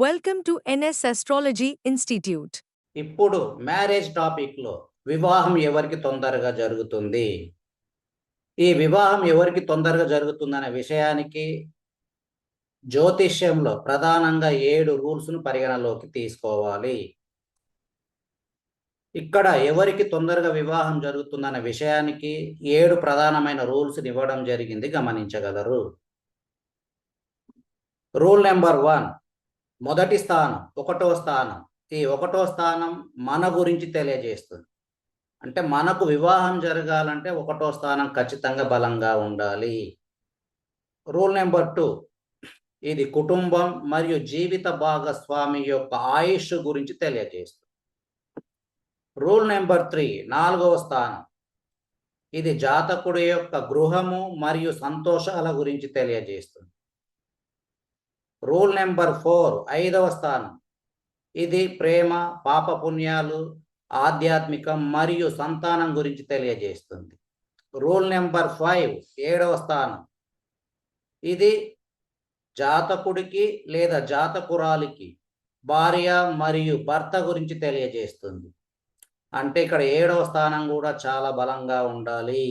Welcome to NS Astrology Institute. ఇప్పుడు marriage topic లో వివాహం ఎవరికి తొందరగా జరుగుతుంది, ఈ వివాహం ఎవరికి తొందరగా జరుగుతుందనే విషయానికి జ్యోతిష్యంలో ప్రధానంగా 7 రూల్స్ను పరిగణలోకి తీసుకోవాలి. ఇక్కడ ఎవరికి తొందరగా వివాహం జరుగుతుందనే విషయానికి 7 ప్రధానమైన రూల్స్ ఇవ్వడం జరిగింది, గమనించగలరు. రూల్ నెంబర్ 1, మొదటి స్థానం, 1వ స్థానం. ఈ 1వ స్థానం మన గురించి తెలియజేస్తుంది. అంటే మనకు వివాహం జరగాలంటే 1వ స్థానం ఖచ్చితంగా బలంగా ఉండాలి. రూల్ నెంబర్ 2, ఇది కుటుంబం మరియు జీవిత భాగస్వామి యొక్క ఆయుష్ గురించి తెలియజేస్తుంది. రూల్ నెంబర్ 3, 4వ స్థానం, ఇది జాతకుడి యొక్క గృహము మరియు సంతోషాల గురించి తెలియజేస్తుంది. రూల్ నెంబర్ 4, 5వ స్థానం, ఇది ప్రేమ, పాపపుణ్యాలు, ఆధ్యాత్మికం మరియు సంతానం గురించి తెలియజేస్తుంది. రూల్ నెంబర్ 5, 7వ స్థానం, ఇది జాతకుడికి లేదా జాతకురాలికి భార్య మరియు భర్త గురించి తెలియజేస్తుంది. అంటే ఇక్కడ 7వ స్థానం కూడా చాలా బలంగా ఉండాలి.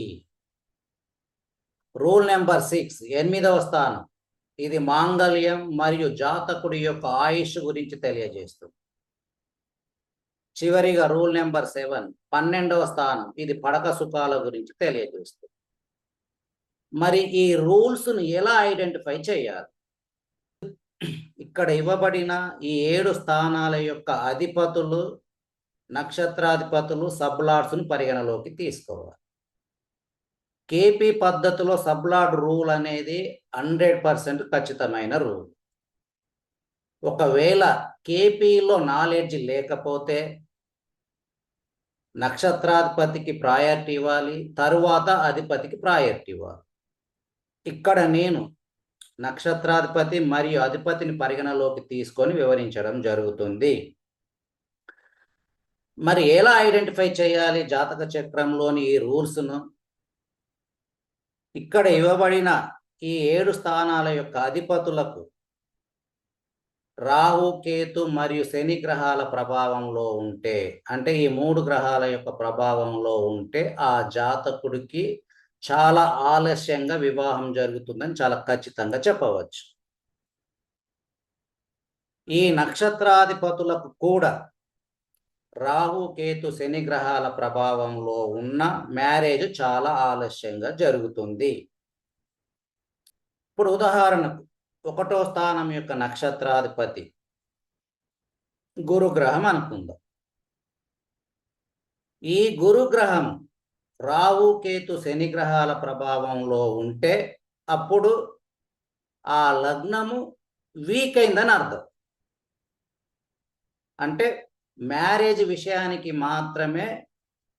రూల్ నెంబర్ 6, 8వ స్థానం, ఇది మాంగళ్యం మరియు జాతకుడి యొక్క ఆయుష్ గురించి తెలియజేస్తుంది. చివరిగా రూల్ నెంబర్ 7, 12వ స్థానం, ఇది పడక సుఖాల గురించి తెలియజేస్తుంది. మరి ఈ రూల్స్ను ఎలా ఐడెంటిఫై చేయాలి? ఇక్కడ ఇవ్వబడిన ఈ 7 స్థానాల యొక్క అధిపతులు, నక్షత్రాధిపతులు, సబ్లార్డ్స్ను పరిగణలోకి తీసుకోవాలి. కేపీ పద్ధతిలో సబ్లార్డ్ రూల్ అనేది 100% ఖచ్చితమైన రూల్. ఒకవేళ కేపీలో నాలెడ్జ్ లేకపోతే నక్షత్రాధిపతికి ప్రయారిటీ ఇవ్వాలి, తరువాత అధిపతికి ప్రయారిటీ ఇవ్వాలి. ఇక్కడ నేను నక్షత్రాధిపతి మరియు అధిపతిని పరిగణలోకి తీసుకొని వివరించడం జరుగుతుంది. మరి ఎలా ఐడెంటిఫై చేయాలి జాతక చక్రంలోని ఈ రూల్స్ను? ఇక్కడ ఇవ్వబడిన ఈ 7 స్థానాల యొక్క అధిపతులకు రాహు, కేతు మరియు శని గ్రహాల ప్రభావంలో ఉంటే, అంటే ఈ 3 గ్రహాల యొక్క ప్రభావంలో ఉంటే ఆ జాతకుడికి చాలా ఆలస్యంగా వివాహం జరుగుతుందని చాలా ఖచ్చితంగా చెప్పవచ్చు. ఈ నక్షత్రాధిపతులకు కూడా రాహు, కేతు, శని గ్రహాల ప్రభావంలో ఉన్న మ్యారేజ్ చాలా ఆలస్యంగా జరుగుతుంది. ఇప్పుడు ఉదాహరణకు 1వ స్థానం యొక్క నక్షత్రాధిపతి గురుగ్రహం అనుకుందాం. ఈ గురుగ్రహం రాహు, కేతు, శని గ్రహాల ప్రభావంలో ఉంటే అప్పుడు ఆ లగ్నము వీక్ అయిందని అర్థం. అంటే మ్యారేజ్ విషయానికి మాత్రమే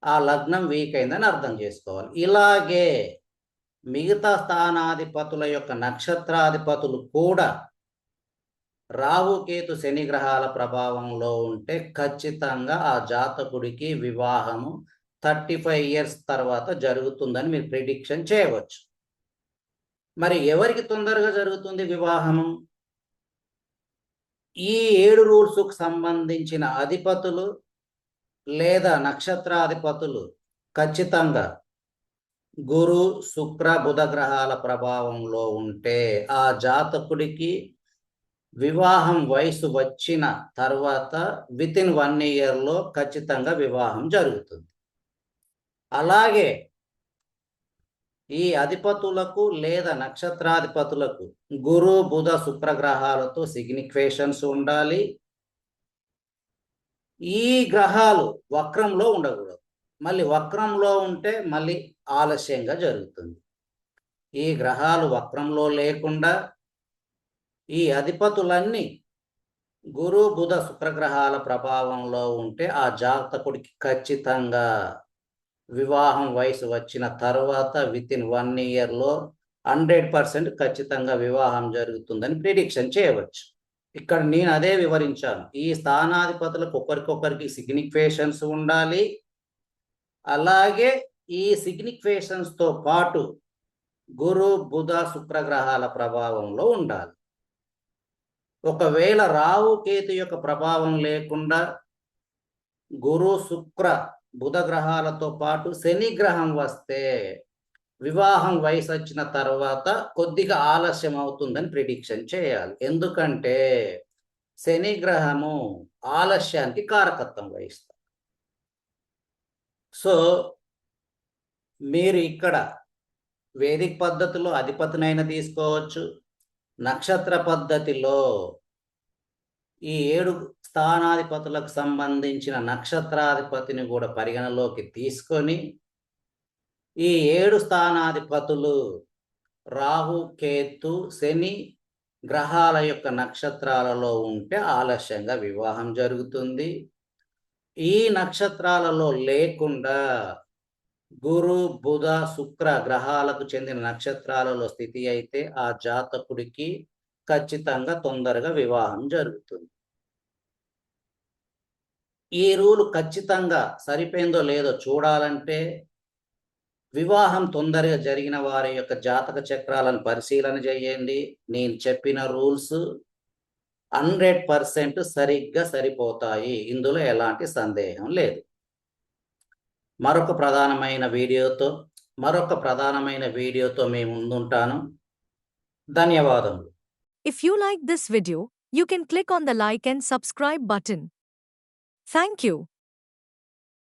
ఆ లగ్నం వీక్ అయిందని అర్థం చేసుకోవాలి. ఇలాగే మిగతా స్థానాధిపతుల యొక్క నక్షత్రాధిపతులు కూడా రాహు, కేతు, శని గ్రహాల ప్రభావంలో ఉంటే ఖచ్చితంగా ఆ జాతకుడికి వివాహము 35 ఇయర్స్ తర్వాత జరుగుతుందని మీరు ప్రిడిక్షన్ చేయవచ్చు. మరి ఎవరికి తొందరగా జరుగుతుంది వివాహము? ఈ 7 రూల్స్కు సంబంధించిన అధిపతులు లేదా నక్షత్రాధిపతులు ఖచ్చితంగా గురు, శుక్ర, బుధ గ్రహాల ప్రభావంలో ఉంటే ఆ జాతకుడికి వివాహం వయసు వచ్చిన తర్వాత వితిన్ 1 ఇయర్లో ఖచ్చితంగా వివాహం జరుగుతుంది. అలాగే ఈ అధిపతులకు లేదా నక్షత్రాధిపతులకు గురు, బుధ, శుక్ర గ్రహాలతో సిగ్నిఫికేషన్స్ ఉండాలి. ఈ గ్రహాలు వక్రంలో ఉండకూడదు. మళ్ళీ వక్రంలో ఉంటే మళ్ళీ ఆలస్యంగా జరుగుతుంది. ఈ గ్రహాలు వక్రంలో లేకుండా ఈ అధిపతులన్నీ గురు, బుధ, శుక్ర గ్రహాల ప్రభావంలో ఉంటే ఆ జాతకుడికి ఖచ్చితంగా వివాహం వయసు వచ్చిన తర్వాత వితిన్ 1 ఇయర్లో 100% ఖచ్చితంగా వివాహం జరుగుతుందని ప్రిడిక్షన్ చేయవచ్చు. ఇక్కడ నేను అదే వివరించాను. ఈ స్థానాధిపతులకు ఒకరికొకరికి సిగ్నిఫికేషన్స్ ఉండాలి. అలాగే ఈ సిగ్నిఫికేషన్స్తో పాటు గురు, బుధ, శుక్ర గ్రహాల ప్రభావంలో ఉండాలి. ఒకవేళ రాహు కేతు యొక్క ప్రభావం లేకుండా గురు శుక్ర బుధ గ్రహాలతో పాటు శని గ్రహం వస్తే వివాహం వయసు వచ్చిన తర్వాత కొద్దిగా ఆలస్యం అవుతుందని ప్రిడిక్షన్ చేయాలి. ఎందుకంటే శని గ్రహము ఆలస్యానికి కారకత్వం వహిస్తారు. సో మీరు ఇక్కడ వేదిక పద్ధతిలో అధిపతినైనా తీసుకోవచ్చు, నక్షత్ర పద్ధతిలో ఈ 7 స్థానాధిపతులకు సంబంధించిన నక్షత్రాధిపతిని కూడా పరిగణలోకి తీసుకొని ఈ 7 స్థానాధిపతులు రాహు కేతు శని గ్రహాల యొక్క నక్షత్రాలలో ఉంటే ఆలస్యంగా వివాహం జరుగుతుంది. ఈ నక్షత్రాలలో లేకుండా గురు బుధ శుక్ర గ్రహాలకు చెందిన నక్షత్రాలలో స్థితి అయితే ఆ జాతకుడికి ఖచ్చితంగా తొందరగా వివాహం జరుగుతుంది. ఈ రూలు ఖచ్చితంగా సరిపోయిందో లేదో చూడాలంటే వివాహం తొందరగా జరిగిన వారి యొక్క జాతక చక్రాలను పరిశీలన చేయండి. నేను చెప్పిన రూల్స్ 100% సరిగ్గా సరిపోతాయి. ఇందులో ఎలాంటి సందేహం లేదు. మరొక ప్రధానమైన వీడియోతో మీ ముందుంటాను. ధన్యవాదములు. If you like this video, you can click on the like and subscribe button. Thank you.